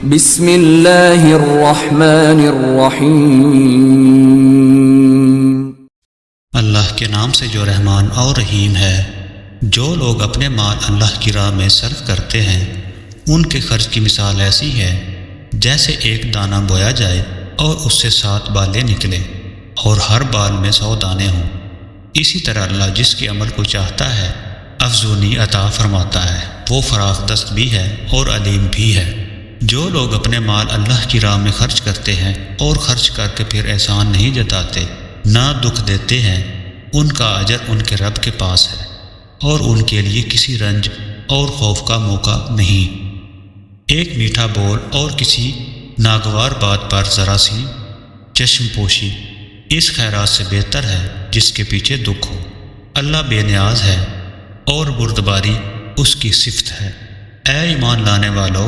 بسم اللہ الرحمن الرحیم، اللہ کے نام سے جو رحمان اور رحیم ہے۔ جو لوگ اپنے مال اللہ کی راہ میں صرف کرتے ہیں ان کے خرچ کی مثال ایسی ہے جیسے ایک دانہ بویا جائے اور اس سے 7 بالیں نکلیں اور ہر بال میں 100 دانے ہوں۔ اسی طرح اللہ جس کے عمل کو چاہتا ہے افزونی عطا فرماتا ہے، وہ فراخ دست بھی ہے اور علیم بھی ہے۔ جو لوگ اپنے مال اللہ کی راہ میں خرچ کرتے ہیں اور خرچ کر کے پھر احسان نہیں جتاتے، نہ دکھ دیتے ہیں، ان کا اجر ان کے رب کے پاس ہے اور ان کے لیے کسی رنج اور خوف کا موقع نہیں۔ ایک میٹھا بول اور کسی ناگوار بات پر ذرا سی چشم پوشی اس خیرات سے بہتر ہے جس کے پیچھے دکھ ہو۔ اللہ بے نیاز ہے اور بردباری اس کی صفت ہے۔ اے ایمان لانے والو،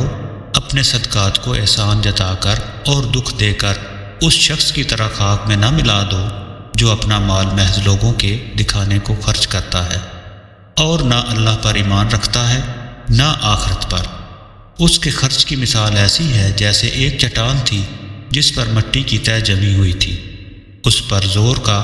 اپنے صدقات کو احسان جتا کر اور دکھ دے کر اس شخص کی طرح خاک میں نہ ملا دو جو اپنا مال محض لوگوں کے دکھانے کو خرچ کرتا ہے اور نہ اللہ پر ایمان رکھتا ہے نہ آخرت پر۔ اس کے خرچ کی مثال ایسی ہے جیسے ایک چٹان تھی جس پر مٹی کی تہ جمی ہوئی تھی۔ اس پر زور کا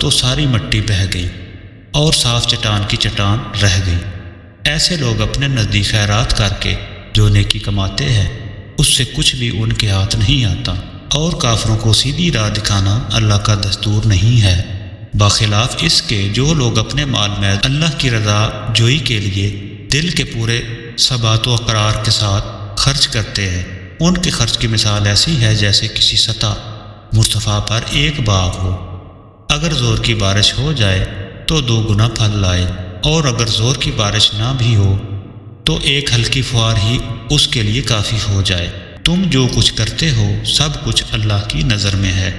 تو ساری مٹی بہہ گئی اور صاف چٹان کی چٹان رہ گئی۔ ایسے لوگ اپنے نزدیک خیرات کر کے جو نیکی کماتے ہیں اس سے کچھ بھی ان کے ہاتھ نہیں آتا، اور کافروں کو سیدھی راہ دکھانا اللہ کا دستور نہیں ہے۔ بخلاف اس کے جو لوگ اپنے مال میں اللہ کی رضا جوئی کے لیے دل کے پورے ثبات و اقرار کے ساتھ خرچ کرتے ہیں، ان کے خرچ کی مثال ایسی ہے جیسے کسی سطح مرتفع پر ایک باغ ہو۔ اگر زور کی بارش ہو جائے تو 2 گنا پھل لائے، اور اگر زور کی بارش نہ بھی ہو تو ایک ہلکی فوار ہی اس کے لیے کافی ہو جائے۔ تم جو کچھ کرتے ہو سب کچھ اللہ کی نظر میں ہے۔